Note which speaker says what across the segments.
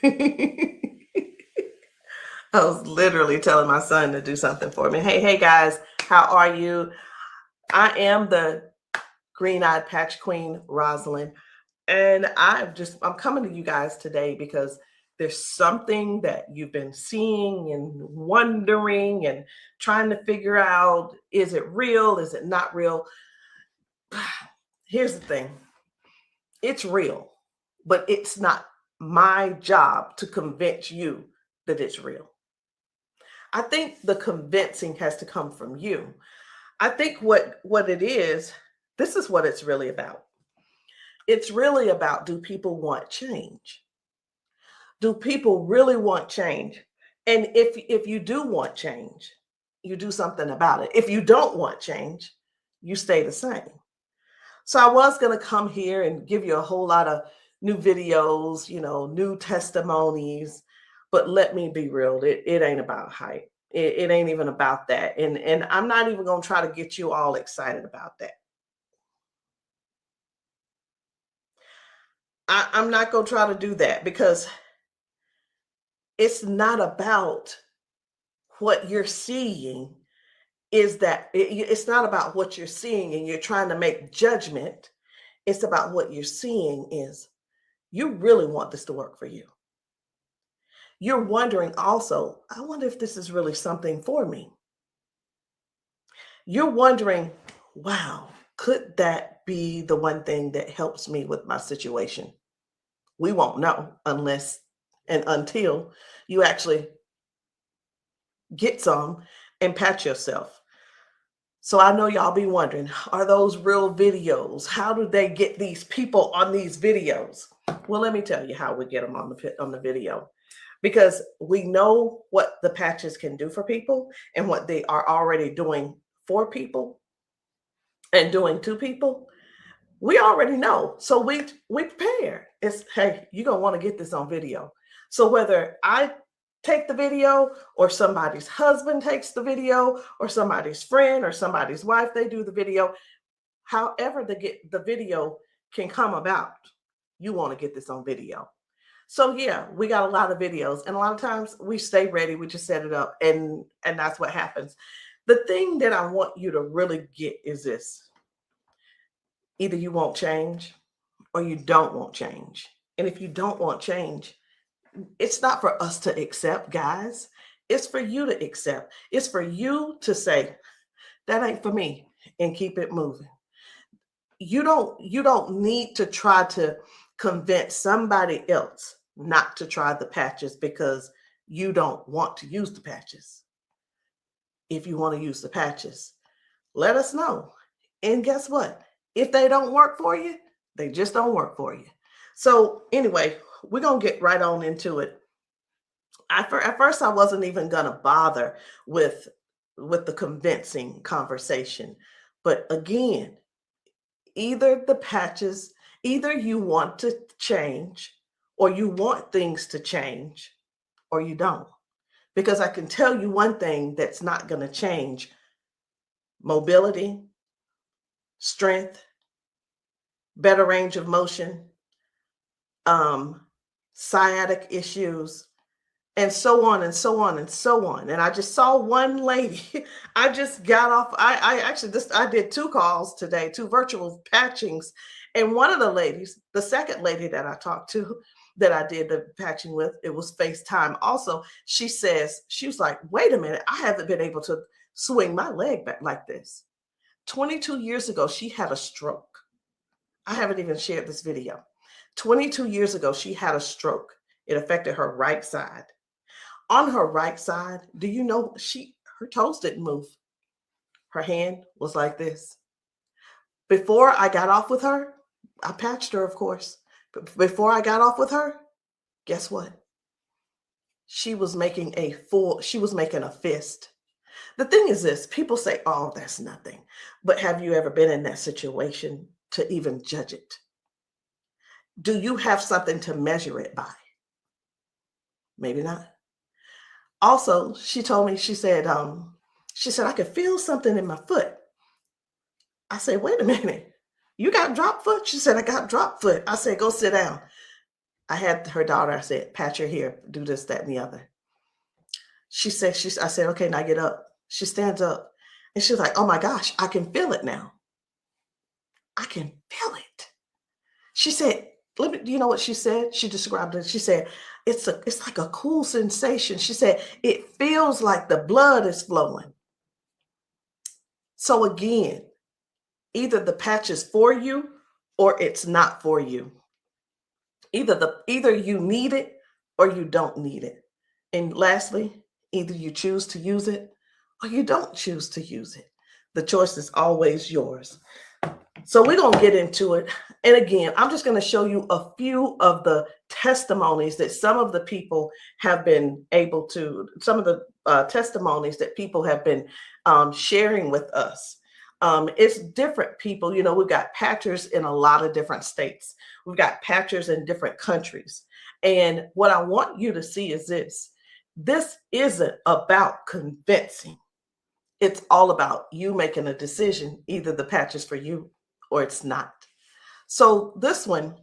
Speaker 1: I was literally telling my son to do something for me. Hey guys, how are you? I am the green-eyed patch queen, Rosalind, and I'm coming to you guys today because there's something that you've been seeing and wondering and trying to figure out, is it real? Is it not real? Here's the thing. It's real, but it's not my job to convince you that it's real. I think the convincing has to come from you. I think what it is, this is what it's really about. It's really about, do people want change? Do people really want change? And if you do want change, you do something about it. If you don't want change, you stay the same. So I was going to come here and give you a whole lot of new videos, new testimonies, but let me be real, it ain't about hype. It ain't even about that. And I'm not even going to try to get you all excited about that. I'm not going to try to do that because it's not about what you're seeing. It's not about what you're seeing and you're trying to make judgment. It's about what you're seeing is you really want this to work for you. You're wondering also, I wonder if this is really something for me. You're wondering, wow, could that be the one thing that helps me with my situation? We won't know unless and until you actually get some and pat yourself. So I know y'all be wondering, are those real videos? How do they get these people on these videos? Well, let me tell you how we get them on the video. Because we know what the patches can do for people and what they are already doing for people and doing to people. We already know. So we prepare. It's, hey, you're going to want to get this on video. So whether I take the video or somebody's husband takes the video or somebody's friend or somebody's wife, they do the video, however the video can come about, you want to get this on video. So yeah, we got a lot of videos, and a lot of times we stay ready. We just set it up, and that's what happens. The thing that I want you to really get is this: either you won't change, or you don't want change. And if you don't want change, it's not for us to accept, guys. It's for you to accept. It's for you to say, that ain't for me, and keep it moving. You don't need to try to convince somebody else not to try the patches because you don't want to use the patches. If you want to use the patches, let us know. And guess what? If they don't work for you, they just don't work for you. So anyway, we're going to get right on into it. At first, I wasn't even going to bother with the convincing conversation. But again, either the patches, either you want to change or you want things to change or you don't. Because I can tell you one thing that's not going to change: mobility, strength, better range of motion, sciatic issues, and so on and so on and so on. And I just saw one lady. I just got off. I did 2 calls today, 2 virtual patchings. And one of the ladies, the second lady that I talked to, that I did the patching with, it was FaceTime also. She was like, wait a minute, I haven't been able to swing my leg back like this. 22 years ago, she had a stroke. I haven't even shared this video. 22 years ago, she had a stroke. It affected her right side. On her right side, do you know her toes didn't move? Her hand was like this. Before I got off with her, I patched her, of course. But before I got off with her, guess what? She was making a fist. The thing is this: people say, oh, that's nothing. But have you ever been in that situation to even judge it? Do you have something to measure it by? Maybe not. Also, she told me, she said, I could feel something in my foot. I said, wait a minute, you got drop foot? She said, I got drop foot. I said, go sit down. I had her daughter, I said, pat your hair, do this, that, and the other. I said, okay, now get up. She stands up and she's like, oh my gosh, I can feel it now. I can feel it. She said, do you know what she said? She described it. She said, it's like a cool sensation. She said, it feels like the blood is flowing. So again, either the patch is for you or it's not for you. Either you need it or you don't need it. And lastly, either you choose to use it or you don't choose to use it. The choice is always yours. So we're going to get into it. And again, I'm just going to show you a few of the testimonies that some of the people have been able to, some of the testimonies that people have been sharing with us. It's different people. You know, we've got patchers in a lot of different states. We've got patchers in different countries. And what I want you to see is this. This isn't about convincing. It's all about you making a decision. Either the patch is for you or it's not. So this one,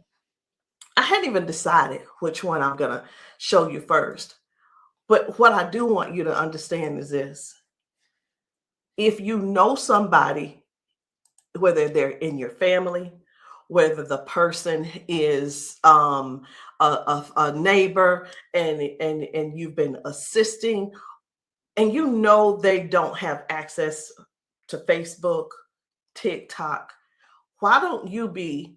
Speaker 1: I hadn't even decided which one I'm going to show you first. But what I do want you to understand is this. If you know somebody, whether they're in your family, whether the person is a neighbor and you've been assisting, and you know they don't have access to Facebook, TikTok, why don't you be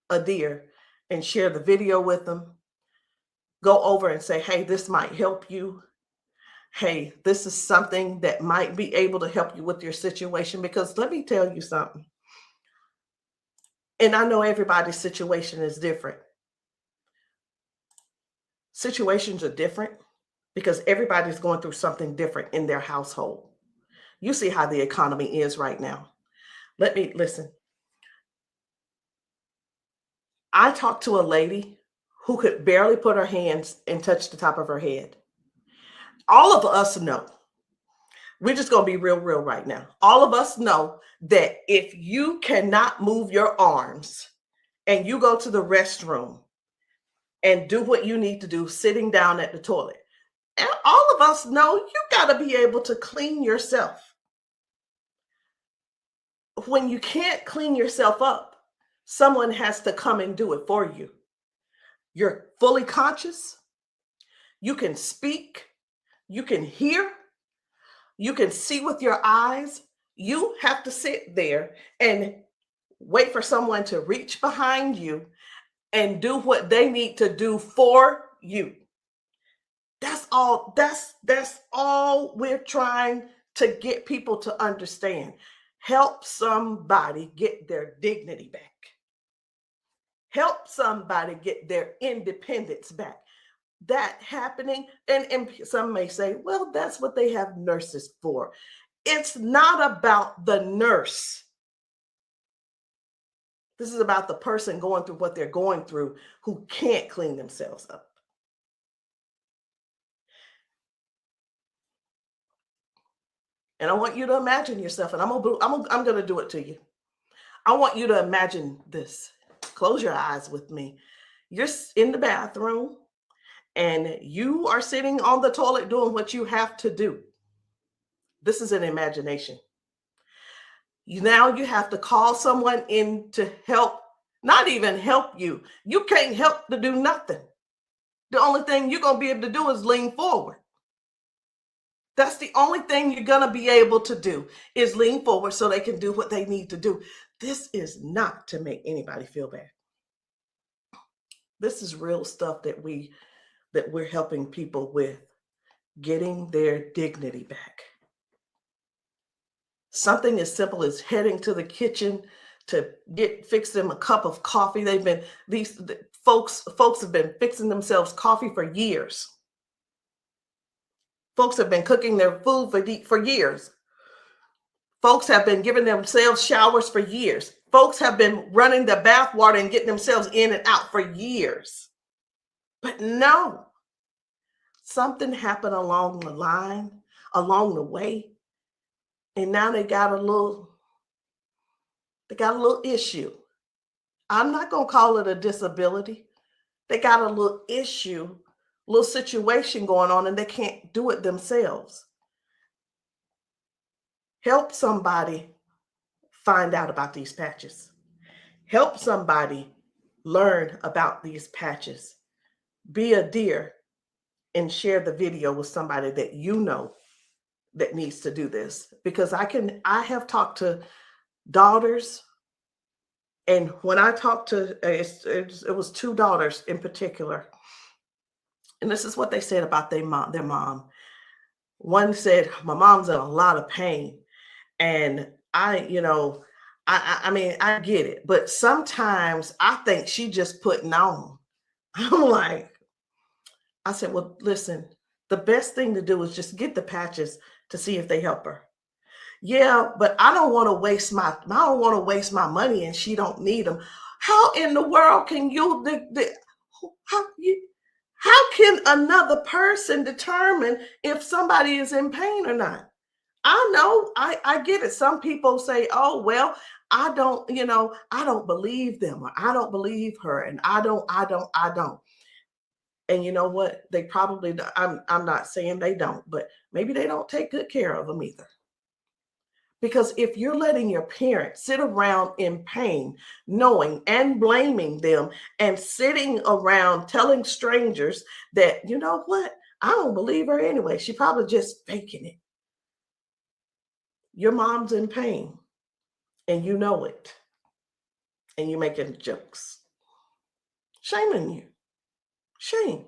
Speaker 1: a dear and share the video with them? Go over and say, hey, this might help you. Hey, this is something that might be able to help you with your situation. Because let me tell you something. And I know everybody's situation is different. Situations are different because everybody's going through something different in their household. You see how the economy is right now. Listen. I talked to a lady who could barely put her hands and touch the top of her head. All of us know, we're just going to be real right now. All of us know that if you cannot move your arms and you go to the restroom and do what you need to do sitting down at the toilet, and all of us know you got to be able to clean yourself. When you can't clean yourself up, someone has to come and do it for you. You're fully conscious. You can speak. You can hear. You can see with your eyes. You have to sit there and wait for someone to reach behind you and do what they need to do for you. That's all. That's all we're trying to get people to understand. Help somebody get their dignity back. Help somebody get their independence back. That happening, and some may say, well, that's what they have nurses for. It's not about the nurse. This is about the person going through what they're going through who can't clean themselves up. And I want you to imagine yourself, and I'm going to do it to you. I want you to imagine this. Close your eyes with me. You're in the bathroom and you are sitting on the toilet doing what you have to do. This is an imagination. Now you have to call someone in to help, not even help you. You can't help to do nothing. The only thing you're going to be able to do is lean forward. That's the only thing you're going to be able to do is lean forward so they can do what they need to do. This is not to make anybody feel bad. This is real stuff that we're helping people with, getting their dignity back. Something as simple as heading to the kitchen to fix them a cup of coffee. These folks have been fixing themselves coffee for years. Folks have been cooking their food for years. Folks have been giving themselves showers for years. Folks have been running the bath water and getting themselves in and out for years. But no, something happened along the line, along the way, and now they got a little issue. I'm not going to call it a disability They got a little issue, little situation going on, and they can't do it themselves. Help somebody find out about these patches. Help somebody learn about these patches. Be a dear and share the video with somebody that you know that needs to do this. Because I have talked to daughters, and when I talked to, it was two daughters in particular, and this is what they said about their mom. One said, "My mom's in a lot of pain, and I mean, I get it, but sometimes I think she just putting on." I'm like, I said, "Well, listen, the best thing to do is just get the patches to see if they help her." "Yeah, but I don't want to waste my money, and she don't need them." How in the world can you how you how can another person determine if somebody is in pain or not? I know, I get it. Some people say, "Oh, well, I don't believe them, or I don't believe her, and I don't." And you know what? They probably, I'm not saying they don't, but maybe they don't take good care of them either. Because if you're letting your parents sit around in pain, knowing and blaming them, and sitting around telling strangers that, you know what, I don't believe her anyway, she probably just faking it. Your mom's in pain and you know it, and you're making jokes. Shame on you. Shame.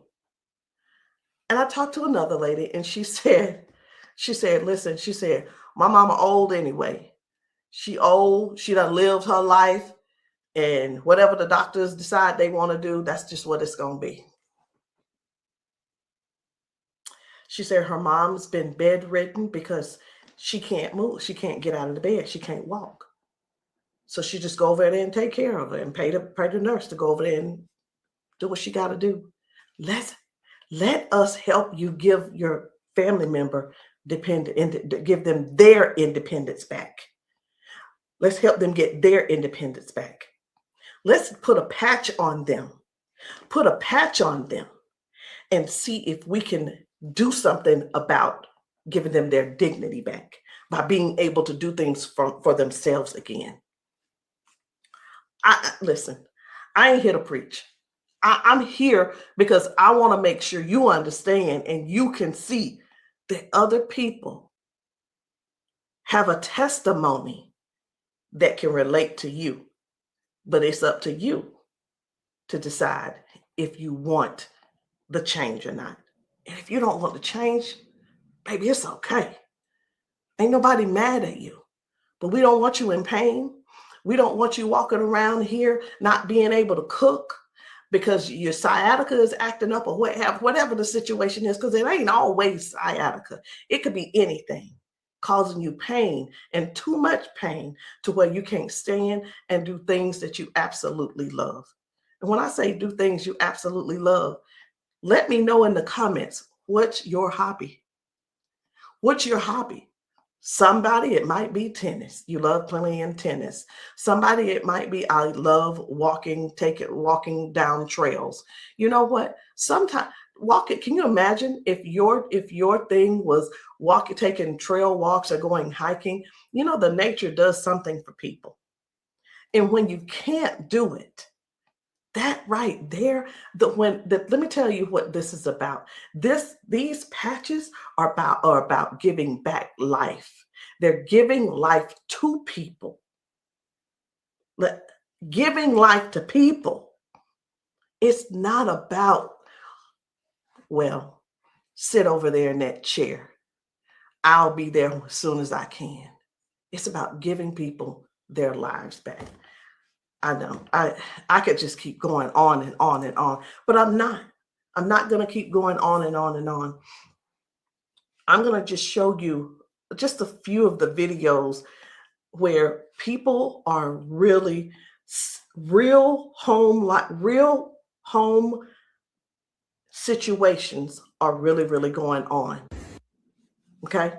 Speaker 1: And I talked to another lady, and she said, listen, she said, my mama old anyway. She old, she done lived her life, and whatever the doctors decide they want to do, that's just what it's going to be. She said her mom's been bedridden because she can't move. She can't get out of the bed. She can't walk. So she just go over there and take care of her and pay the nurse to go over there and do what she got to do. Let us help you give your family member give them their independence back. Let's help them get their independence back. Let's put a patch on them. Put a patch on them and see if we can do something about giving them their dignity back by being able to do things for themselves again. Listen, I ain't here to preach. I'm here because I want to make sure you understand and you can see that other people have a testimony that can relate to you. But it's up to you to decide if you want the change or not. And if you don't want the change, baby, it's okay. Ain't nobody mad at you. But we don't want you in pain. We don't want you walking around here not being able to cook because your sciatica is acting up, or whatever the situation is, because it ain't always sciatica. It could be anything causing you pain, and too much pain to where you can't stand and do things that you absolutely love. And when I say do things you absolutely love, let me know in the comments, what's your hobby? What's your hobby? Somebody, it might be tennis. You love playing tennis. Somebody, it might be, I love walking down trails. You know what? Sometimes walking, can you imagine if your thing was taking trail walks or going hiking? You know, the nature does something for people. And when you can't do it, that right there, let me tell you what this is about. These patches are about giving back life. They're giving life to people. Giving life to people. It's not about, well, sit over there in that chair. I'll be there as soon as I can. It's about giving people their lives back. I know I could just keep going on and on and on, but I'm not. I'm not going to keep going on and on and on. I'm going to just show you just a few of the videos where people are really real home situations are really going on. Okay?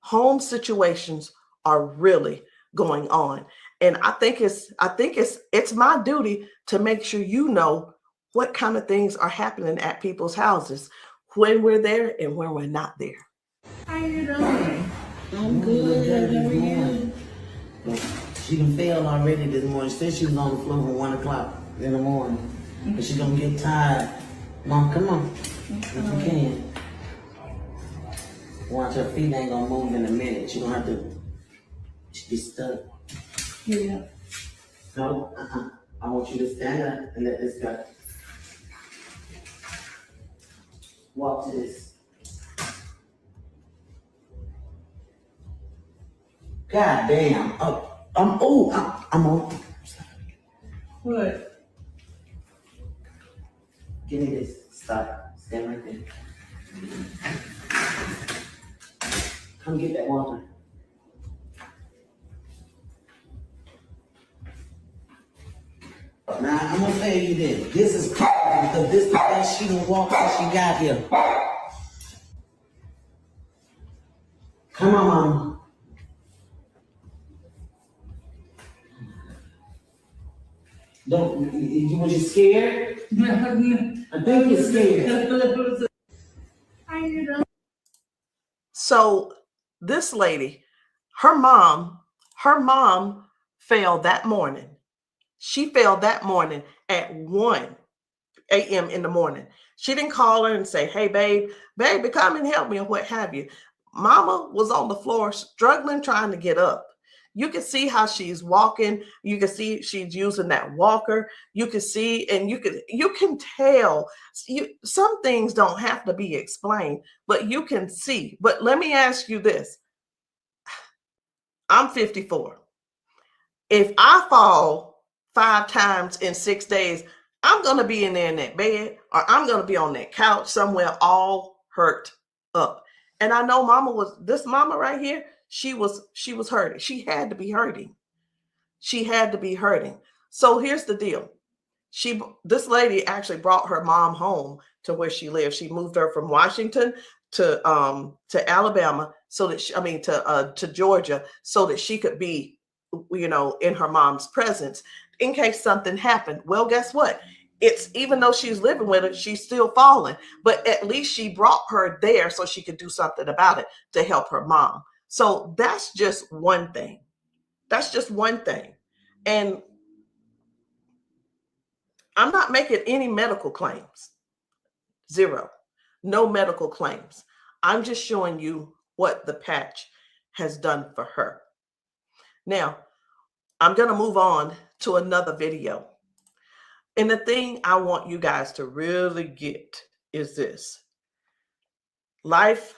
Speaker 1: Home situations are really going on. And I think it's my duty to make sure you know what kind of things are happening at people's houses when we're there and when we're not there.
Speaker 2: How you doing? I'm good. How are you?
Speaker 3: She done failed already this morning. She said she was on the floor from 1 o'clock in the morning. But she gonna get tired. Mom, come on. If you can. Watch, her feet ain't gonna move in a minute. She gonna have to be stuck.
Speaker 2: Yeah.
Speaker 3: No, I want you to stand up and let this go. Walk to this. God damn. I'm on.
Speaker 2: What?
Speaker 3: Give me this. Stop. Stand right there. Come get that water. Now, I'm gonna tell you this. This is crazy because this is the best she done walked since she got here. Come on, Mama. Don't, was you scared? I think you're scared.
Speaker 2: How you doing?
Speaker 1: So this lady, her mom fell that morning. She fell that morning at 1 a.m. in the morning. She didn't call her and say, hey, baby, come and help me, or what have you. Mama was on the floor struggling, trying to get up. You can see how she's walking. You can see she's using that walker. You can see, and you can tell. Some things don't have to be explained, but you can see. But let me ask you this. I'm 54. If I fall 5 times in 6 days, I'm going to be in there in that bed, or I'm going to be on that couch somewhere all hurt up. And I know this mama right here, she was hurting. She had to be hurting. She had to be hurting. So here's the deal. This lady actually brought her mom home to where she lived. She moved her from Washington to Alabama to Georgia, so that she could be, in her mom's presence in case something happened. Well, guess what? It's, even though she's living with her, she's still falling, but at least she brought her there so she could do something about it to help her mom. So that's just one thing. That's just one thing. And I'm not making any medical claims. Zero. No medical claims. I'm just showing you what the patch has done for her. Now, I'm going to move on to another video. And the thing I want you guys to really get is this. Life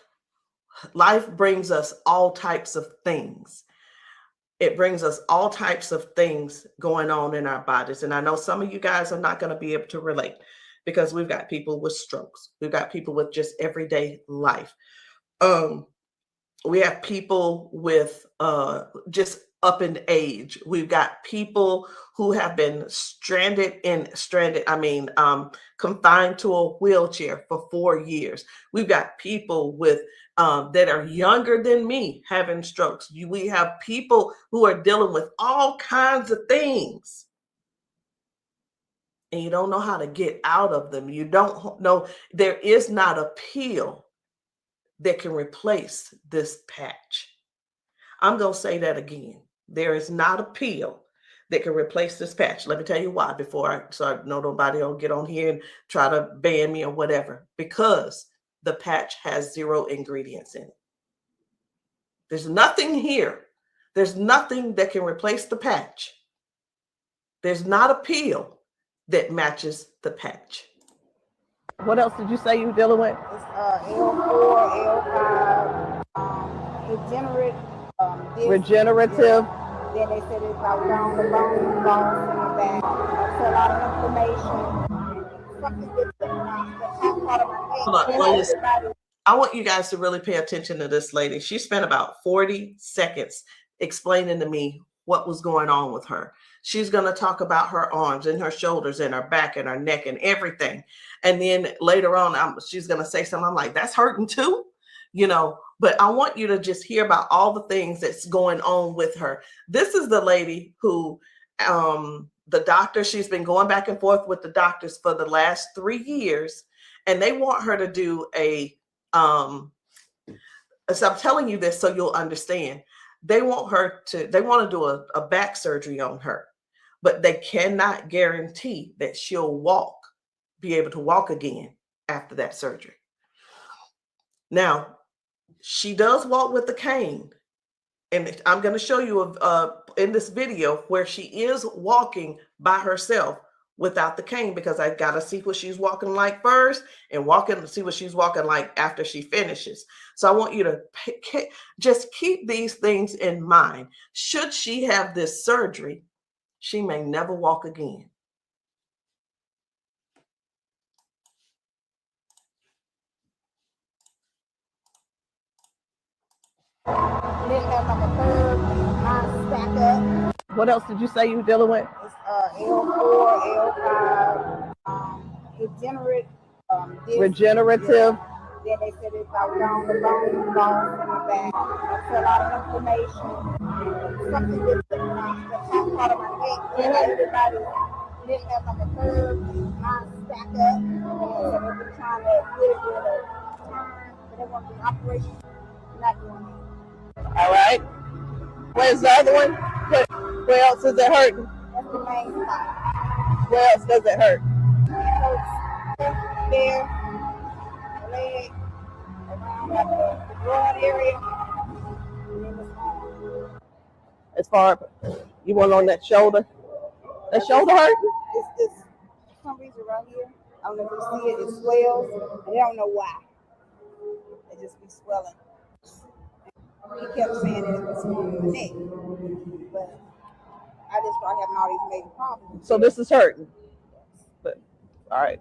Speaker 1: brings us all types of things. It brings us all types of things going on in our bodies. And I know some of you guys are not going to be able to relate, because we've got people with strokes. We've got people with just everyday life. We have people with just up in age. We've got people who have been confined to a wheelchair for 4 years. We've got people with that are younger than me having strokes. We have people who are dealing with all kinds of things, and you don't know how to get out of them. You don't know. There is not a pill that can replace this patch. I'm going to say that again. There is not a pill that can replace this patch. Let me tell you why, so I know nobody will get on here and try to ban me or whatever. Because the patch has 0 ingredients in it. There's nothing here. There's nothing that can replace the patch. There's not a pill that matches the patch. What else did you say you were dealing with?
Speaker 4: It's L4, L5,
Speaker 1: Regenerative.
Speaker 4: Then they said it's about down the bone, bones in the back. That's a lot of inflammation. Something that's
Speaker 1: I want you guys to really pay attention to this lady. She spent about 40 seconds explaining to me what was going on with her. She's going to talk about her arms and her shoulders and her back and her neck and everything. And then later on, she's going to say something. I'm like, that's hurting too, but I want you to just hear about all the things that's going on with her. This is the lady who the doctor, she's been going back and forth with the doctors for the last 3 years, and they want her to do a so I'm telling you this so you'll understand. They want to do a back surgery on her, but they cannot guarantee that she'll be able to walk again after that surgery. Now, she does walk with the cane, and I'm going to show you in this video where she is walking by herself without the cane, because I got to see what she's walking like first and see what she's walking like after she finishes. So I want you to just keep these things in mind. Should she have this surgery, she may never walk again. What else did you say you were dealing with?
Speaker 4: It's L4, L5, regenerative. Yeah. Then they said it's out down the bone in the back. That's a lot of inflammation. Something with the top part of my neck. And everybody living up on the curve, mine stack up. So they've been trying to get it with a turn, but they want the operation. Not doing it.
Speaker 1: All right. Where's the other one? Where else is it hurting?
Speaker 4: That's the main spot.
Speaker 1: Where else does it hurt?
Speaker 4: It hurts there, leg, around the broad area, and then the arm.
Speaker 1: As far you want on that shoulder? That shoulder hurt?
Speaker 4: It's for some reason right here. I don't know if you see it. It swells, and I don't know why. It just be swelling. He kept saying that it was from the neck, but I just started having all these major problems.
Speaker 1: So this is hurting. But, all right.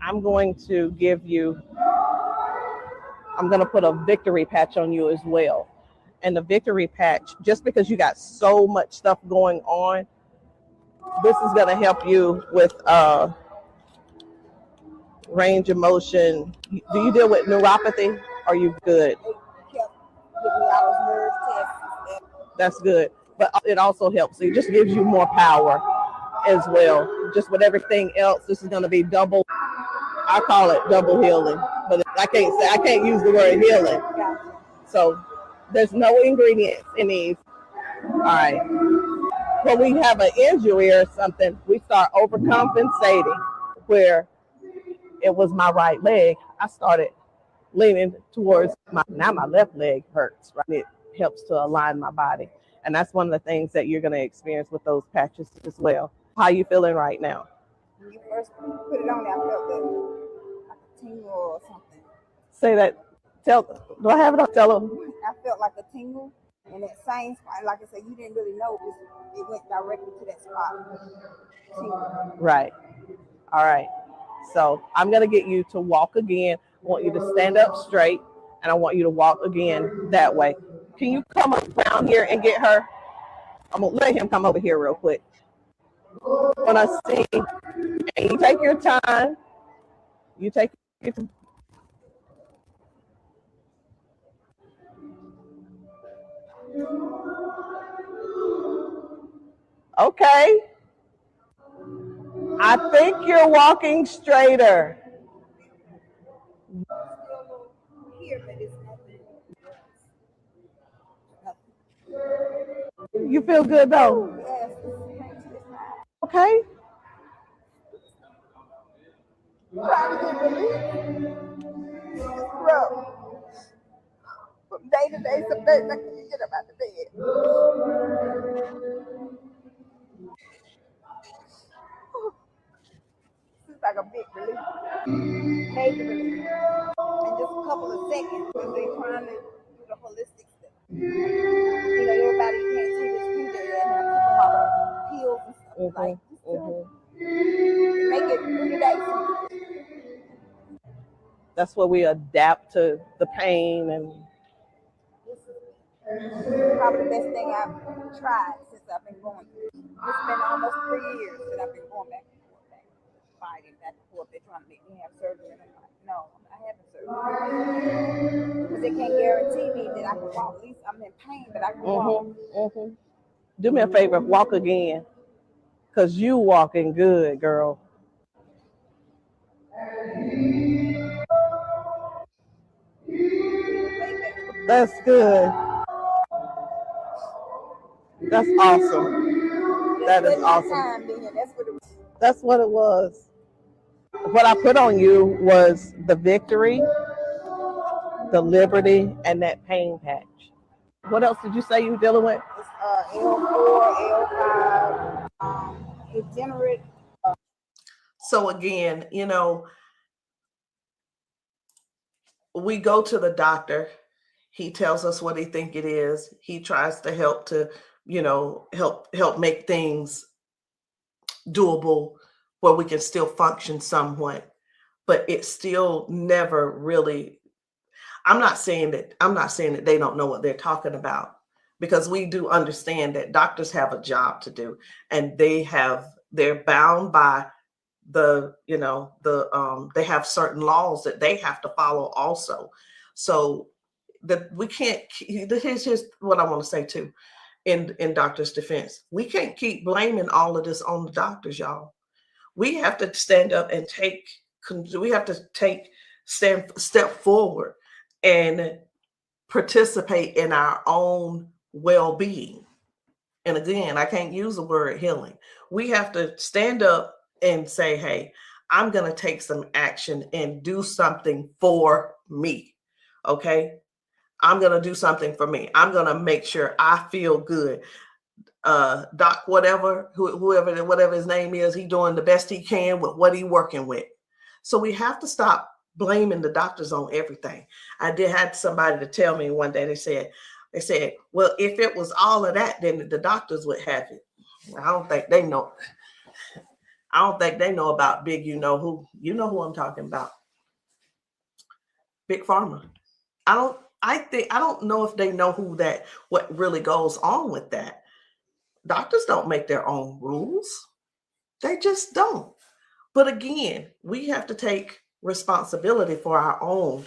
Speaker 1: I'm going to put a victory patch on you as well. And the victory patch, just because you got so much stuff going on, this is going to help you with range of motion. Do you deal with neuropathy? Are you good?
Speaker 4: They kept giving me all those nerve tests.
Speaker 1: That's good. But it also helps. It just gives you more power as well. Just with everything else, this is going to be double. I call it double healing, but I can't use the word healing. So there's no ingredients in these. All right. When we have an injury or something, we start overcompensating. Where it was my right leg, I started leaning towards my left leg hurts, right? It helps to align my body. And that's one of the things that you're going to experience with those patches as well. How are you feeling right now?
Speaker 4: When you first put it on, I felt like a tingle or something.
Speaker 1: Say that. Do I have it up? Tell them.
Speaker 4: I felt like a tingle, and that same spot, like I said, you didn't really know it went directly to that spot. Tingle.
Speaker 1: Right. All right. So I'm going to get you to walk again. I want you to stand up straight, and I want you to walk again that way. Can you come around here and get her? I'm going to let him come over here real quick. When I see, and you take your time. You take your time. Okay. I think you're walking straighter. You feel good though? Okay.
Speaker 4: From day to day, some days I can't get up out of bed. It's like a big relief, major relief, in just a couple of seconds because they're trying to do the holistic stuff. You know, everybody can't see this future and have to come out of pills and stuff like make it 3 days.
Speaker 1: That's where we adapt to the pain, and
Speaker 4: this is probably the best thing I've tried since I've been going through. It's been almost 3 years that I've been going back and forth, fighting back and forth. They're trying to make me have surgery, and I'm like, no, I haven't surgery because they can't guarantee me that I can walk. At least I'm in pain, but I can walk.
Speaker 5: Do me a favor, walk again, because you walking good, girl. That's good. That's awesome. That is awesome. That's what it was. What I put on you was the victory, the liberty, and that pain patch. What else did you say you were dealing with?
Speaker 4: It's L4, L5, degenerate.
Speaker 1: So again, we go to the doctor. He tells us what he think it is. He tries to help help make things doable where we can still function somewhat, but it still never really. I'm not saying that they don't know what they're talking about, because we do understand that doctors have a job to do, and they're bound by they have certain laws that they have to follow also. So that we can't. Here's what I want to say too, in doctors' defense, we can't keep blaming all of this on the doctors, y'all. We have to stand up and step forward and participate in our own well-being. And again, I can't use the word healing. We have to stand up and say, hey, I'm going to take some action and do something for me. Okay. I'm going to do something for me. I'm going to make sure I feel good. Doc, whatever his name is, he doing the best he can with what he working with. So we have to stop blaming the doctors on everything. I had somebody to tell me one day, they said, well, if it was all of that, then the doctors would have it. I don't think they know. I don't think they know about big, you know who I'm talking about. Big Pharma. I don't know if they know what really goes on with that. Doctors don't make their own rules. They just don't. But again, we have to take responsibility for our own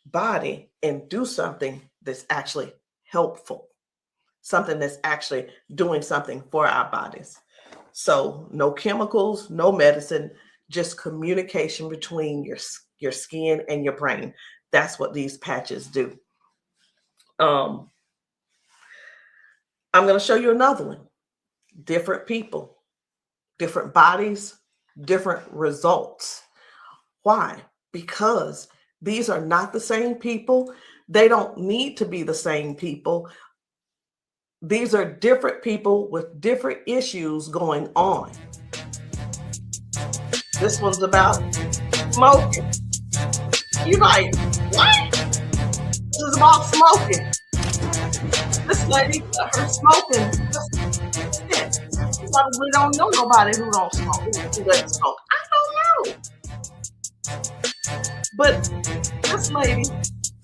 Speaker 1: body and do something that's actually helpful, something that's actually doing something for our bodies. So no chemicals, no medicine, just communication between your skin and your brain. That's what these patches do. I'm going to show you another one. Different people, different bodies, different results. Why? Because these are not the same people. They don't need to be the same people. These are different people with different issues going on. This one's about smoking. You're like, what? This is about smoking. This lady, her smoking. You probably don't know nobody who don't smoke, who doesn't smoke. I don't know. But this lady,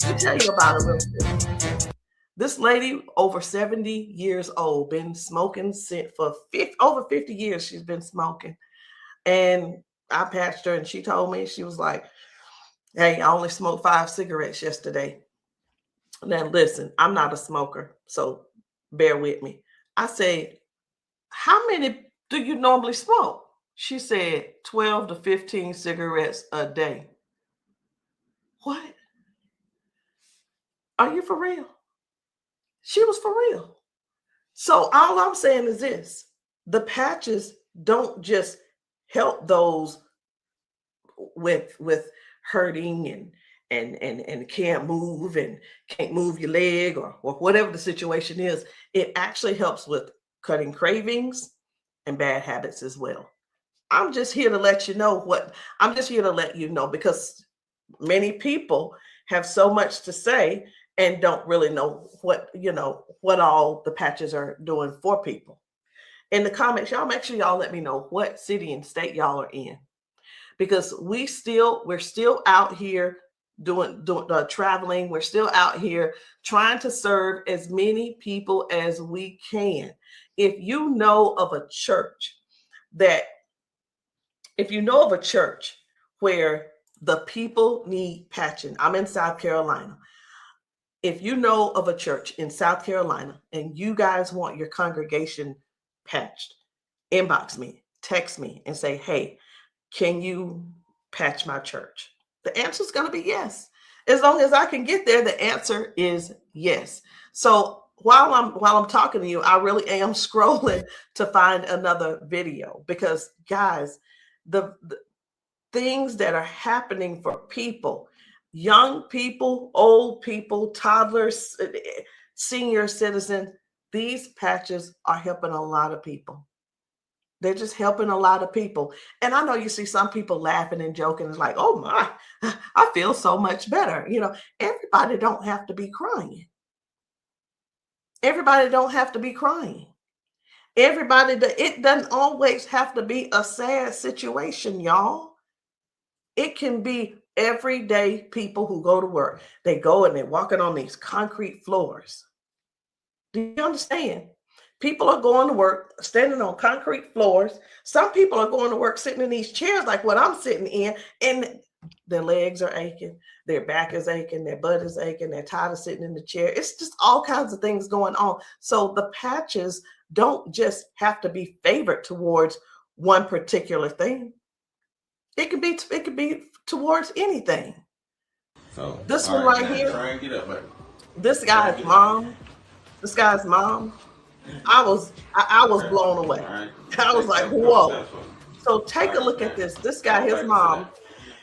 Speaker 1: let me tell you about her real quick. This lady, over 70 years old, been smoking for over 50 years. She's been smoking. And I patched her, and she told me, she was like, hey, I only smoked 5 cigarettes yesterday. Now, listen, I'm not a smoker, so bear with me. I said, how many do you normally smoke? She said 12 to 15 cigarettes a day. What? Are you for real? She was for real. So all I'm saying is this: the patches don't just help those with hurting and can't move and can't move your leg or whatever the situation is. It actually helps with cutting cravings and bad habits as well. I'm just here to let you know because many people have so much to say and don't really know what all the patches are doing for people. In the comments, y'all make sure y'all let me know what city and state y'all are in, because we're still out here doing traveling. We're still out here trying to serve as many people as we can. If you know of a church where the people need patching, I'm in South Carolina. if you know of a church in South Carolina and you guys want your congregation patched, inbox me, text me, and say, hey, can you patch my church? The answer is going to be yes. As long as I can get there, the answer is yes. So while I'm talking to you, I really am scrolling to find another video, because guys, the things that are happening for people, young people, old people, toddlers, senior citizens, these patches are helping a lot of people. They're just helping a lot of people. And I know you see some people laughing and joking. It's like, oh my, I feel so much better. You know, everybody don't have to be crying. Everybody don't have to be crying. It doesn't always have to be a sad situation, y'all. It can be everyday people who go to work. They go and they're walking on these concrete floors. Do you understand? People are going to work standing on concrete floors. Some people are going to work sitting in these chairs like what I'm sitting in, and their legs are aching, their back is aching, their butt is aching, they're tired of sitting in the chair. It's just all kinds of things going on. So the patches don't just have to be favored towards one particular thing. It could be towards anything.
Speaker 6: So
Speaker 1: this one right here,
Speaker 6: try and get up, baby.
Speaker 1: This guy's mom, I was blown away.
Speaker 6: Right.
Speaker 1: I was like, whoa. So take a look at this. This guy, his mom,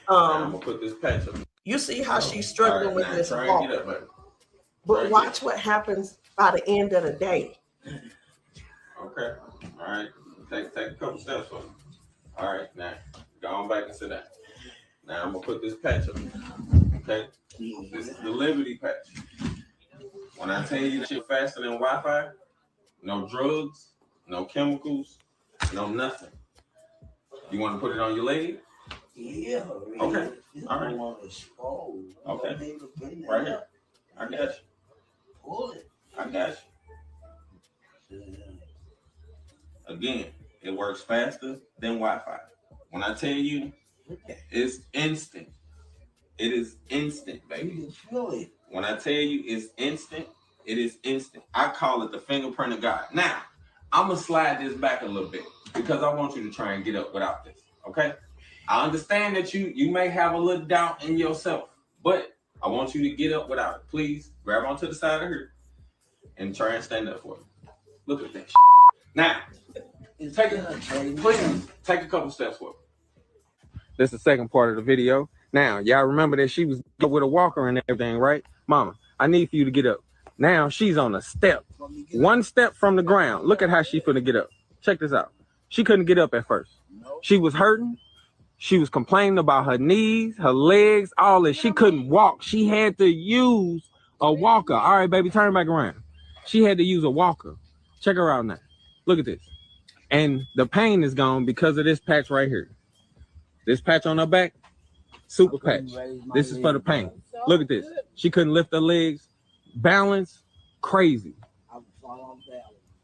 Speaker 6: I'm gonna put this patch up.
Speaker 1: you see how she's struggling with this
Speaker 6: try
Speaker 1: walk.
Speaker 6: and get up, baby.
Speaker 1: But watch what happens by the end of the day.
Speaker 6: Okay. All right. Take a couple steps for me. All right. Now go on back and sit down. Now I'm gonna put this patch up. Okay. This is the Liberty patch. When I tell you that you're faster than Wi-Fi, no drugs, no chemicals, no nothing. You want to put it on your leg?
Speaker 3: Yeah.
Speaker 6: Okay. All right. Okay. Right here. I got you.
Speaker 3: Pull it.
Speaker 6: I got you. Again, it works faster than Wi-Fi. When I tell you, it's instant. It is instant, baby.
Speaker 3: You can feel it.
Speaker 6: When I tell you it's instant, it is instant. I call it the fingerprint of God. Now, I'm going to slide this back a little bit because I want you to try and get up without this, okay? I understand that you may have a little doubt in yourself, but I want you to get up without it. Please grab onto the side of her and try and stand up for me. Look at that shit. Now, take a couple steps forward. This is the second part of the video. Now, y'all remember that she was with a walker and everything, right? Mama, I need for you to get up. Now she's on a step. One step from the ground. Look at how she's gonna get up. Check this out. She couldn't get up at first. She was hurting. She was complaining about her knees, her legs, all that. She couldn't walk. She had to use a walker. All right, baby, turn back around. She had to use a walker. Check her out now. Look at this. And the pain is gone because of this patch right here. This patch on her back, super patch. This is for the pain. Look at this. She couldn't lift her legs. Balance, crazy.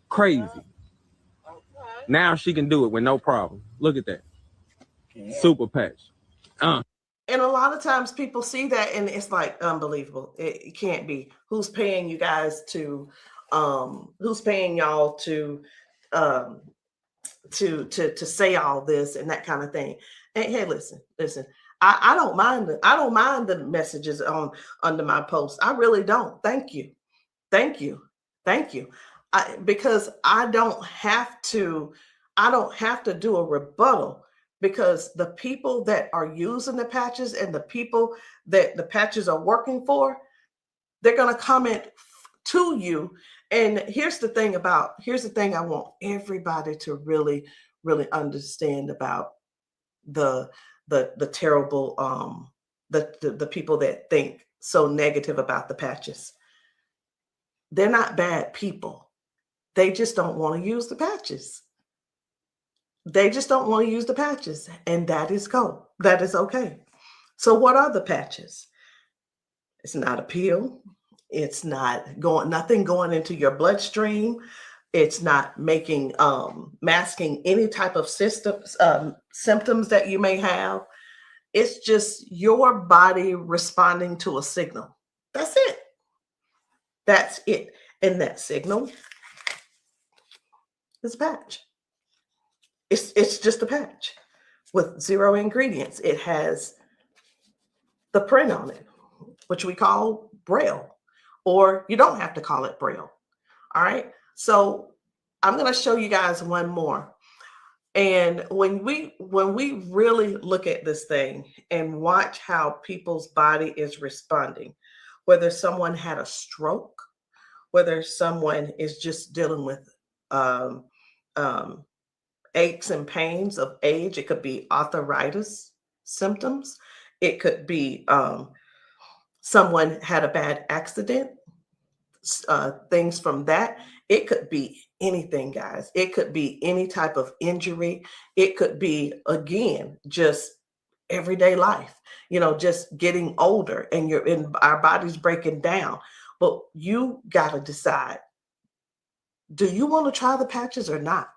Speaker 6: Crazy. Now she can do it with no problem. Look at that. Super patch.
Speaker 1: And a lot of times people see that and it's like unbelievable. It can't be. Who's paying you guys to who's paying y'all to say all this and that kind of thing. And hey, listen. I don't mind the messages under my post. I really don't. Thank you. Because I don't have to do a rebuttal, because the people that are using the patches and the people that the patches are working for, they're going to comment to you. And here's the thing I want everybody to really, really understand about the terrible, the people that think so negative about the patches. They're not bad people. They just don't want to use the patches. And that is cool. That is okay. So what are the patches? It's not a pill. It's not nothing going into your bloodstream. It's not masking any type of symptoms that you may have. It's just your body responding to a signal. That's it. That's it. And that signal is a patch. It's just a patch with 0 ingredients. It has the print on it, which we call Braille, or you don't have to call it Braille. All right. So I'm going to show you guys one more. And when we really look at this thing and watch how people's body is responding, whether someone had a stroke, whether someone is just dealing with aches and pains of age, it could be arthritis symptoms, it could be someone had a bad accident, things from that. It could be anything, guys. It could be any type of injury. It could be, again, just everyday life, just getting older and our body's breaking down. But you got to decide, do you want to try the patches or not?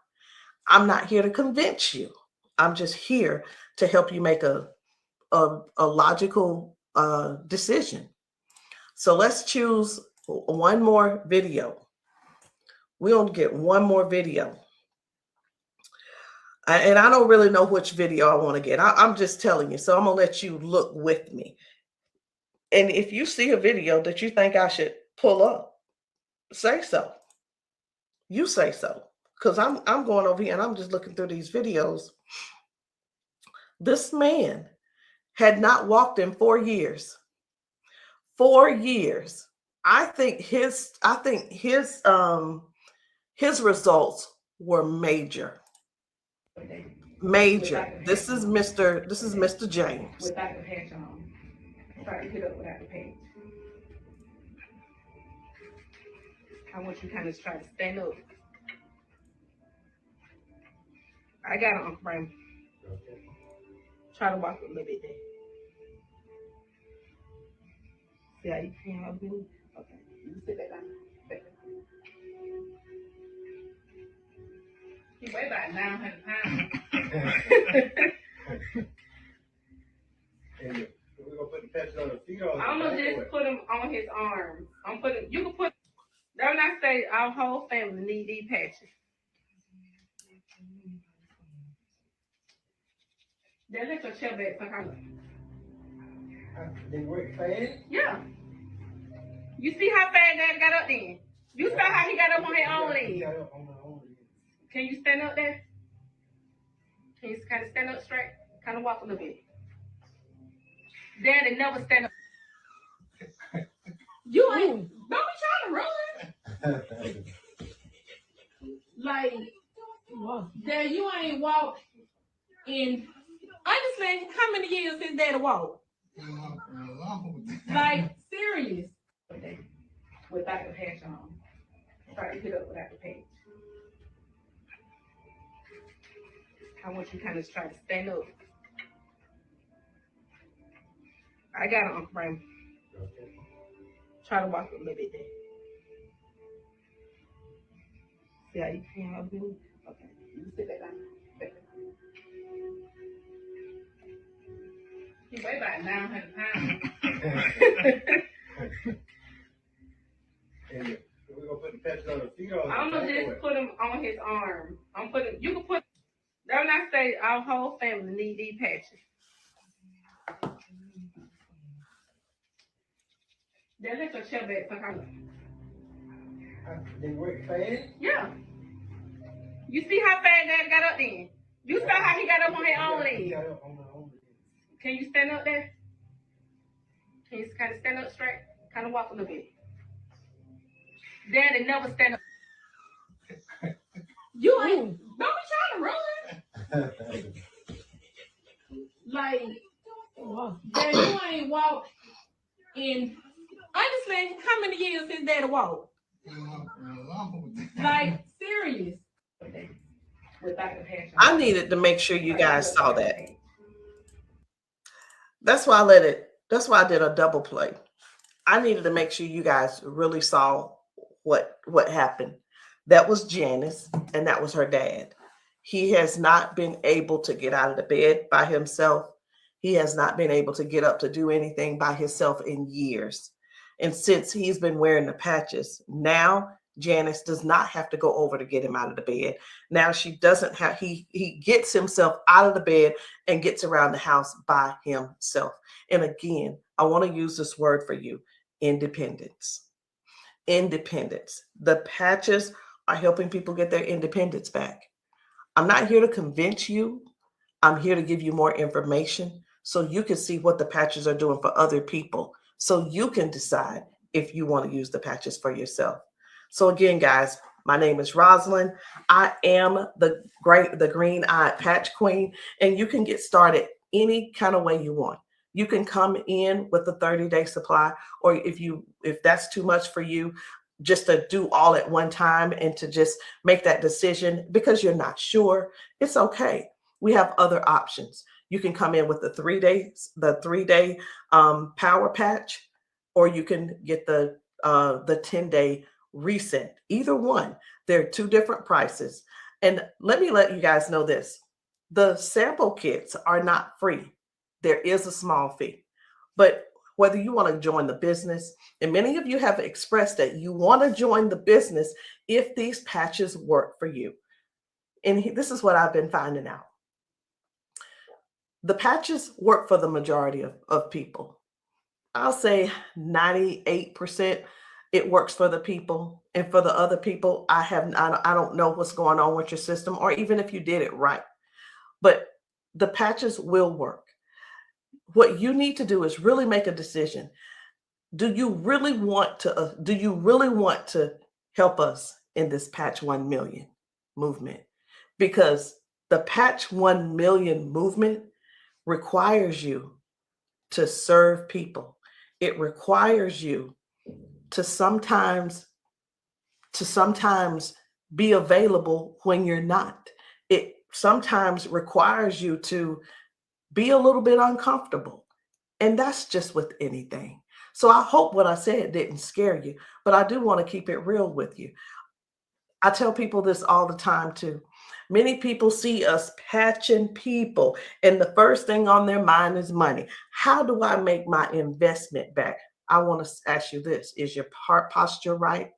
Speaker 1: I'm not here to convince you. I'm just here to help you make a logical decision. So let's choose one more video. We're going to get one more video. And I don't really know which video I want to get. I'm just telling you. So I'm going to let you look with me. And if you see a video that you think I should pull up, say so. You say so. Because I'm going over here and I'm just looking through these videos. This man had not walked in 4 years. 4 years. I think his results were major. Major. This is Mr. James.
Speaker 7: Without the patch on. Try to get up without the patch. I want you to kind of try to stand up. I got it, Uncle Brian. Try to walk a little bit there. See how you can help me? Okay. You sit back down. He weigh about 900 pounds.
Speaker 8: Hey, we're gonna put the patch on the feet or
Speaker 7: I'm gonna just put him on his arms. You can put, that when I say our whole family need these patches. Then let your chair back some.
Speaker 8: They work fast?
Speaker 7: Yeah. You see how fast Dad got up then? You saw how he got up on his own leg. Can you stand up there? Can you kind of stand up straight? Kind of walk a little bit. Daddy never stand up. You ain't, don't be trying to run. Like, Dad, you ain't walked in, honestly, how many years since Daddy walked? Like, serious. Without the patch on. Try to get up without the patch. I want you to kind of try to stand up. I got it, Uncle Brian. Try to walk a little bit there. See how you can help me? Okay. You sit back down. He weigh about 900 pounds.
Speaker 8: Hey, we're gonna put the patch on the feet or
Speaker 7: I'm gonna just put him on his arms. You can put, that when I say our whole family need these patches. Then let your chair back some.
Speaker 8: They work fast?
Speaker 7: Yeah. You see how fast Dad got up then? You saw how he got up on his own leg. Can you stand up there? Can you kind of stand up straight? Kind of walk a little bit. Daddy never stand up. You ain't, don't be trying to run. Like, Dad, you ain't walked in, honestly, how many years since Daddy walked? Like, serious. Without the patch on.
Speaker 1: I needed to make sure you guys saw that. That's why I did a double play. I needed to make sure you guys really saw what happened. That was Janice, and that was her dad. He has not been able to get out of the bed by himself. He has not been able to get up to do anything by himself in years. And since he's been wearing the patches, now Janice does not have to go over to get him out of the bed. Now she doesn't have, he gets himself out of the bed and gets around the house by himself. And again, I want to use this word for you, independence. Independence. The patches are helping people get their independence back. I'm not here to convince you. I'm here to give you more information so you can see what the patches are doing for other people, so you can decide if you want to use the patches for yourself. So again, guys, my name is Rosalind. I am the green-eyed patch queen, and you can get started any kind of way you want. You can come in with a 30-day supply, or if that's too much for you, just to do all at one time and to just make that decision because you're not sure, it's okay. We have other options. You can come in with the 3-day power patch, or you can get the 10-day reset. Either one. There are 2 different prices. And let me let you guys know this. The sample kits are not free. There is a small fee. But whether you want to join the business, and many of you have expressed that you want to join the business if these patches work for you. And this is what I've been finding out. The patches work for the majority of people. I'll say 98% it works for the people. And for the other people, I don't know what's going on with your system, or even if you did it right. But the patches will work. What you need to do is really make a decision. Do you really want to help us in this Patch 1 Million movement? Because the Patch 1 Million movement requires you to serve people. It requires you to sometimes be available when you're not. It sometimes requires you to be a little bit uncomfortable. And that's just with anything. So I hope what I said didn't scare you, but I do want to keep it real with you. I tell people this all the time too. Many people see us patching people, and the first thing on their mind is money. How do I make my investment back? I want to ask you this. Is your heart posture right?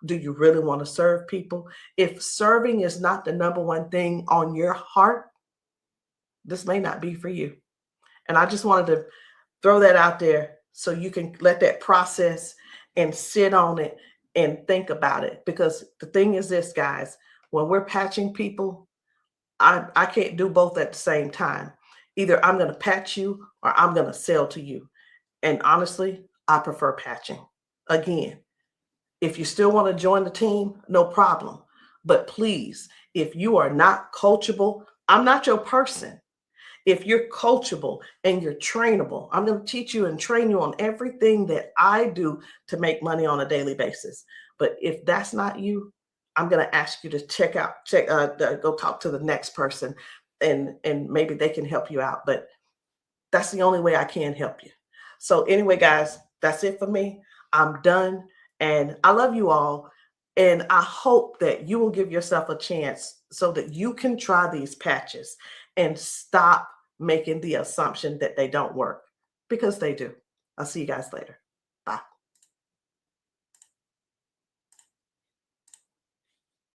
Speaker 1: Do you really want to serve people? If serving is not the number one thing on your heart, this may not be for you. And I just wanted to throw that out there so you can let that process and sit on it and think about it. Because the thing is this, guys, when we're patching people, I can't do both at the same time. Either I'm going to patch you or I'm going to sell to you. And honestly, I prefer patching. Again, if you still want to join the team, no problem. But please, if you are not coachable, I'm not your person. If you're coachable and you're trainable, I'm going to teach you and train you on everything that I do to make money on a daily basis. But if that's not you, I'm going to ask you to go talk to the next person, and maybe they can help you out. But that's the only way I can help you. So anyway, guys, that's it for me. I'm done. And I love you all. And I hope that you will give yourself a chance so that you can try these patches and stop making the assumption that they don't work, because they do. I'll see you guys later.